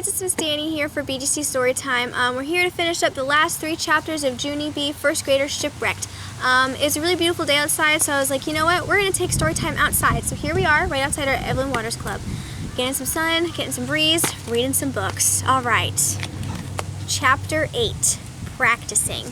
it's Miss Danny here for BGC Storytime. We're here to finish up the last 3 chapters of Junie B, first grader Shipwrecked. It's a really beautiful day outside, so I was like, you know what, we're going to take storytime outside. So here we are, right outside our Evelyn Waters Club. Getting some sun, getting some breeze, reading some books. All right. Chapter 8, Practicing.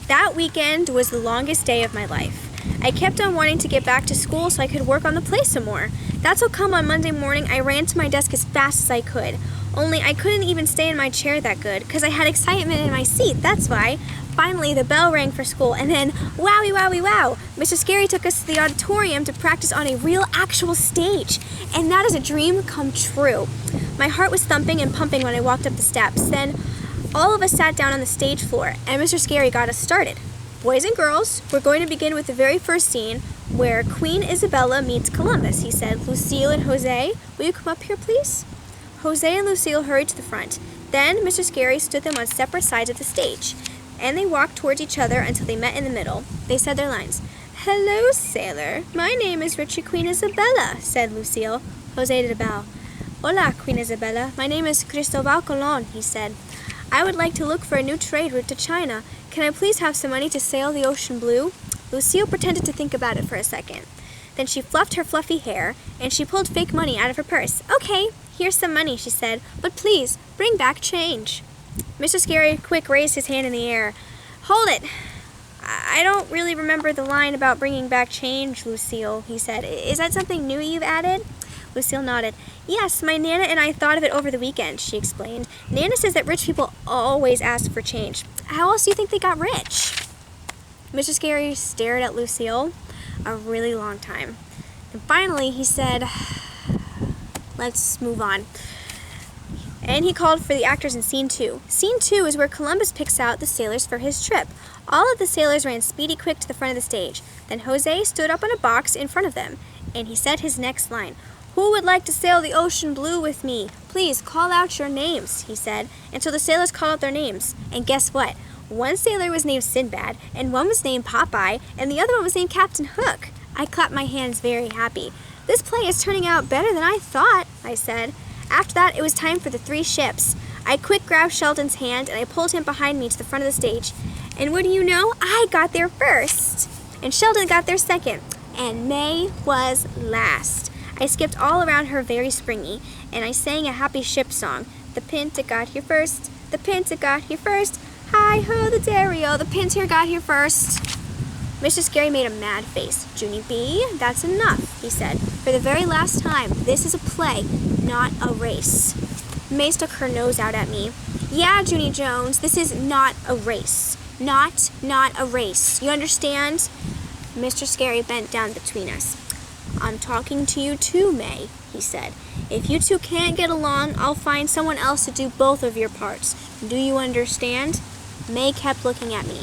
That weekend was the longest day of my life. I kept on wanting to get back to school so I could work on the play some more. That's how come on Monday morning I ran to my desk as fast as I could. Only I couldn't even stay in my chair that good because I had excitement in my seat, that's why. Finally, the bell rang for school, and then, wowie wowie wow, Mr. Scary took us to the auditorium to practice on a real actual stage. And that is a dream come true. My heart was thumping and pumping when I walked up the steps. Then all of us sat down on the stage floor, and Mr. Scary got us started. Boys and girls, we're going to begin with the very first scene where Queen Isabella meets Columbus, he said. Lucille and Jose, will you come up here, please? Jose and Lucille hurried to the front. Then Mr. Scary stood them on separate sides of the stage, and they walked towards each other until they met in the middle. They said their lines. Hello, sailor. My name is Richard Queen Isabella, said Lucille. Jose did a bow. Hola, Queen Isabella. My name is Cristobal Colon, he said. I would like to look for a new trade route to China. Can I please have some money to sail the ocean blue? Lucille pretended to think about it for a second. Then she fluffed her fluffy hair, and she pulled fake money out of her purse. Okay, here's some money, she said, but please, bring back change. Mr. Scary quick raised his hand in the air. Hold it. I don't really remember the line about bringing back change, Lucille, he said. Is that something new you've added? Lucille nodded. Yes, my Nana and I thought of it over the weekend, she explained. Nana says that rich people always ask for change. How else do you think they got rich? Mr. Scary stared at Lucille a really long time. And finally he said, let's move on. And he called for the actors in Scene 2. Scene 2 is where Columbus picks out the sailors for his trip. All of the sailors ran speedy quick to the front of the stage. Then Jose stood up on a box in front of them, and he said his next line. Who would like to sail the ocean blue with me? Please call out your names, he said. And so the sailors called out their names. And guess what? One sailor was named Sinbad, and one was named Popeye, and the other one was named Captain Hook. I clapped my hands very happy. This play is turning out better than I thought, I said. After that, it was time for the 3 ships. I quick grabbed Sheldon's hand, and I pulled him behind me to the front of the stage. And what do you know? I got there first. And Sheldon got there second. And May was last. I skipped all around her very springy, and I sang a happy ship song. The Pinta got here first. The Pinta got here first. Hi-ho, the Dario. The Pinta got here first. Mr. Scary made a mad face. Junie B, that's enough, he said. For the very last time, this is a play, not a race. May stuck her nose out at me. Yeah, Junie Jones, this is not a race. Not a race. You understand? Mr. Scary bent down between us. I'm talking to you too, May, he said. If you two can't get along, I'll find someone else to do both of your parts. Do you understand? May kept looking at me.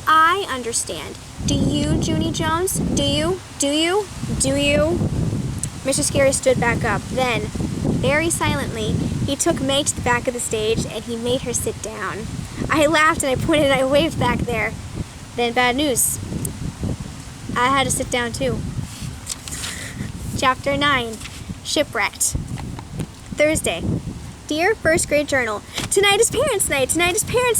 I understand. Do you, Junie Jones? Do you? Do you? Do you? Mr. Scary stood back up. Then, very silently, he took May to the back of the stage and he made her sit down. I laughed and I pointed and I waved back there. Then bad news. I had to sit down too. Chapter 9, Shipwrecked. Thursday. Dear First Grade Journal, tonight is Parents'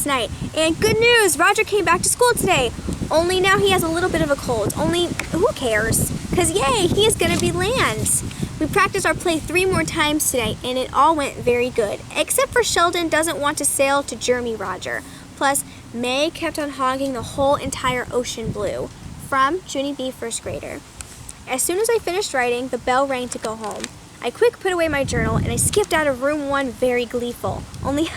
Night, and good news, Roger came back to school today, only now he has a little bit of a cold, only who cares, because yay, he is going to be land. We practiced our play 3 more times today, and it all went very good, except for Sheldon doesn't want to sail to Jeremy Roger, plus May kept on hogging the whole entire ocean blue. From Junie B, first grader. As soon as I finished writing, the bell rang to go home. I quick put away my journal, and I skipped out of room 1 very gleeful. Only,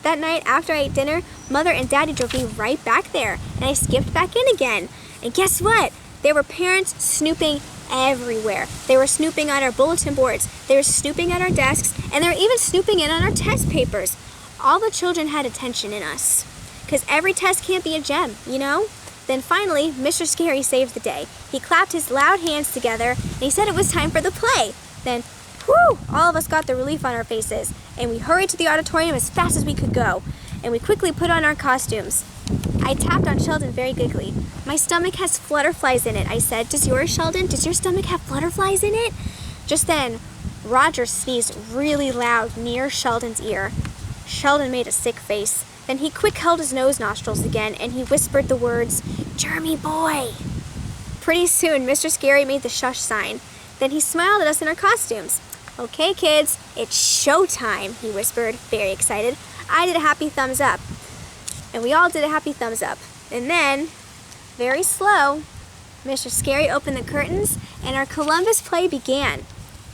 that night after I ate dinner, Mother and Daddy drove me right back there, and I skipped back in again. And guess what? There were parents snooping everywhere. They were snooping on our bulletin boards, they were snooping at our desks, and they were even snooping in on our test papers. All the children had attention in us. Because every test can't be a gem, you know? Then finally, Mr. Scary saved the day. He clapped his loud hands together, and he said it was time for the play. Then, whew, all of us got the relief on our faces, and we hurried to the auditorium as fast as we could go, and we quickly put on our costumes. I tapped on Sheldon very giggly. My stomach has flutterflies in it, I said. Does yours, Sheldon? Does your stomach have flutterflies in it? Just then, Roger sneezed really loud near Sheldon's ear. Sheldon made a sick face. Then he quick held his nose nostrils again, and he whispered the words, "Jeremy boy." Pretty soon, Mr. Scary made the shush sign. Then he smiled at us in our costumes. "Okay, kids, it's showtime," he whispered, very excited. I did a happy thumbs up. And we all did a happy thumbs up. And then, very slow, Mr. Scary opened the curtains, and our Columbus play began.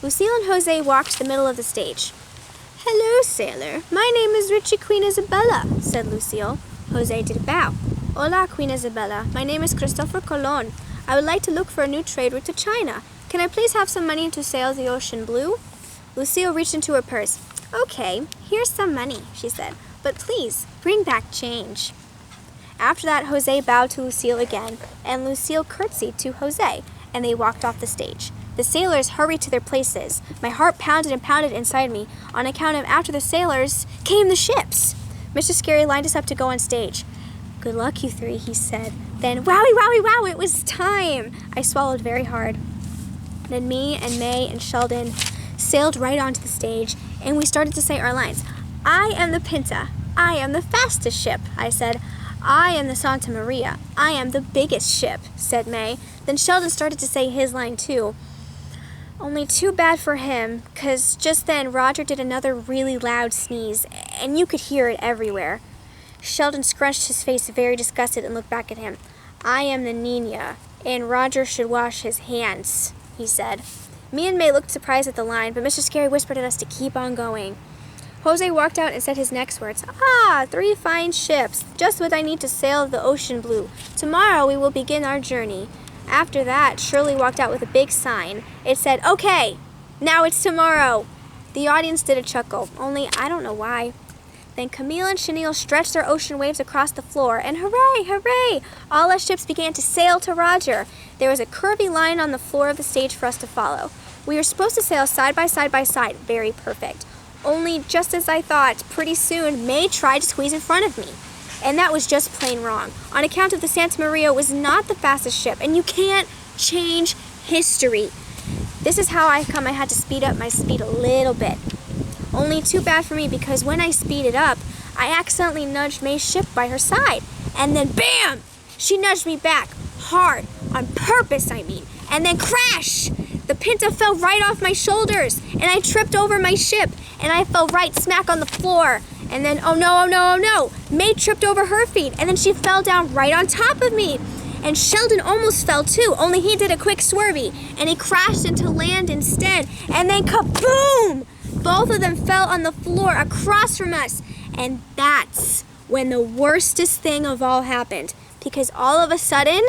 Lucille and Jose walked to the middle of the stage. "Hello, sailor. My name is Richie Queen Isabella," said Lucille. Jose did a bow. "Hola, Queen Isabella. My name is Christopher Colon. I would like to look for a new trade route to China. Can I please have some money to sail the ocean blue?" Lucille reached into her purse. "Okay, here's some money," she said. "But please, bring back change." After that, Jose bowed to Lucille again, and Lucille curtsied to Jose, and they walked off the stage. The sailors hurried to their places. My heart pounded and pounded inside me on account of after the sailors came the ships. Mr. Scary lined us up to go on stage. "Good luck, you three," he said. Then, wowie, wowie, wow, it was time! I swallowed very hard. Then me and May and Sheldon sailed right onto the stage, and we started to say our lines. "I am the Pinta. I am the fastest ship," I said. "I am the Santa Maria. I am the biggest ship," said May. Then Sheldon started to say his line too. Only too bad for him, 'cause just then Roger did another really loud sneeze, and you could hear it everywhere. Sheldon scrunched his face very disgusted and looked back at him. "I am the Nina, and Roger should wash his hands," he said. Me and May looked surprised at the line, but Mr. Scary whispered at us to keep on going. Jose walked out and said his next words. "Ah, 3 fine ships, just what I need to sail the ocean blue. Tomorrow we will begin our journey." After that, Shirley walked out with a big sign. It said, "Okay, now it's tomorrow." The audience did a chuckle, only I don't know why. Then Camille and Chenille stretched their ocean waves across the floor, and hooray, hooray! All our ships began to sail to Roger. There was a curvy line on the floor of the stage for us to follow. We were supposed to sail side by side by side, very perfect. Only, just as I thought, pretty soon May tried to squeeze in front of me. And that was just plain wrong. On account of the Santa Maria was not the fastest ship, and you can't change history. This is how I had to speed up my speed a little bit. Only too bad for me, because when I speeded up, I accidentally nudged May's ship by her side. And then BAM! She nudged me back, hard, on purpose I mean. And then crash! The Pinta fell right off my shoulders, and I tripped over my ship, and I fell right smack on the floor. And then, oh no, oh no, oh no! May tripped over her feet, and then she fell down right on top of me. And Sheldon almost fell too, only he did a quick swervy, and he crashed into land instead. And then kaboom! Both of them fell on the floor across from us. And that's when the worstest thing of all happened, because all of a sudden,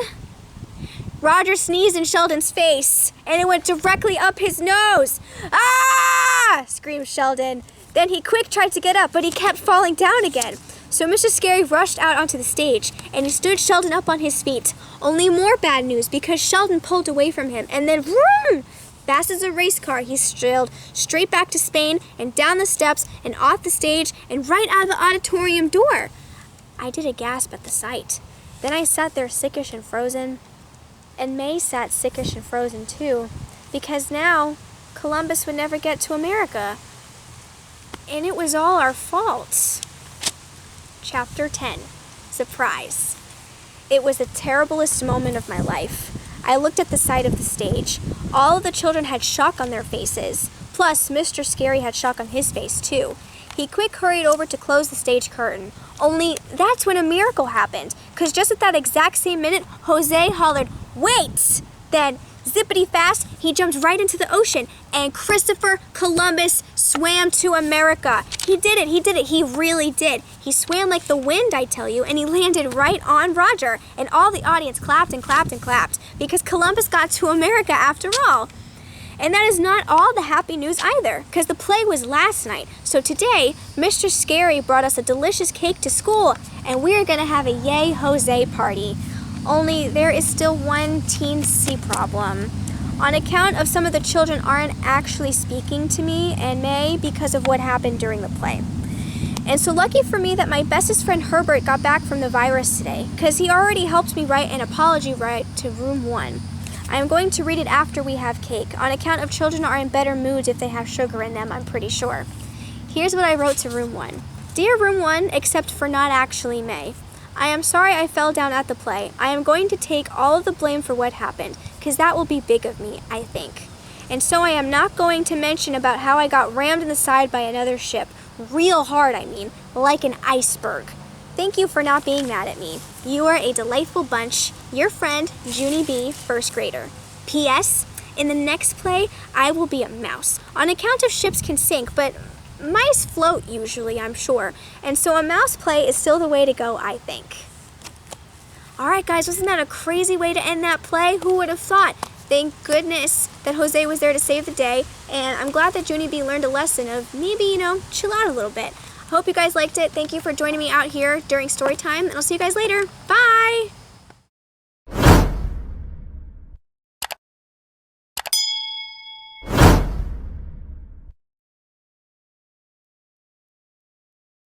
Roger sneezed in Sheldon's face, and it went directly up his nose. "Ah!" screamed Sheldon. Then he quick tried to get up, but he kept falling down again. So Mr. Scary rushed out onto the stage, and he stood Sheldon up on his feet. Only more bad news, because Sheldon pulled away from him, and then vroom! Fast as a race car, he sailed straight back to Spain, and down the steps, and off the stage, and right out of the auditorium door. I did a gasp at the sight. Then I sat there sickish and frozen. And May sat sickish and frozen too, because now Columbus would never get to America. And it was all our fault. Chapter 10. Surprise. It was the terriblest moment of my life. I looked at the side of the stage. All of the children had shock on their faces. Plus, Mr. Scary had shock on his face too. He quick hurried over to close the stage curtain. Only that's when a miracle happened, because just at that exact same minute, Jose hollered, "Wait!" Then, zippity fast, he jumped right into the ocean, and Christopher Columbus swam to America. He did it, he really did. He swam like the wind, I tell you, and he landed right on Roger, and all the audience clapped and clapped and clapped, because Columbus got to America after all. And that is not all the happy news either, because the play was last night. So today, Mr. Scary brought us a delicious cake to school, and we are going to have a Yay Jose party. Only there is still one teensy problem. On account of some of the children aren't actually speaking to me and May because of what happened during the play. And so lucky for me that my bestest friend Herbert got back from the virus today, because he already helped me write an apology right to room 1. I am going to read it after we have cake, on account of children are in better moods if they have sugar in them, I'm pretty sure. Here's what I wrote to Room 1. Dear Room 1, except for not actually May. I am sorry I fell down at the play. I am going to take all of the blame for what happened, because that will be big of me, I think. And so I am not going to mention about how I got rammed in the side by another ship. Real hard, I mean, like an iceberg. Thank you for not being mad at me. You are a delightful bunch. Your friend, Junie B., first grader. P.S. In the next play, I will be a mouse. On account of ships can sink, but mice float usually, I'm sure. And so a mouse play is still the way to go, I think. Alright guys, wasn't that a crazy way to end that play? Who would have thought? Thank goodness that Jose was there to save the day, and I'm glad that Junie B learned a lesson of maybe, chill out a little bit. I hope you guys liked it. Thank you for joining me out here during story time, and I'll see you guys later. Bye!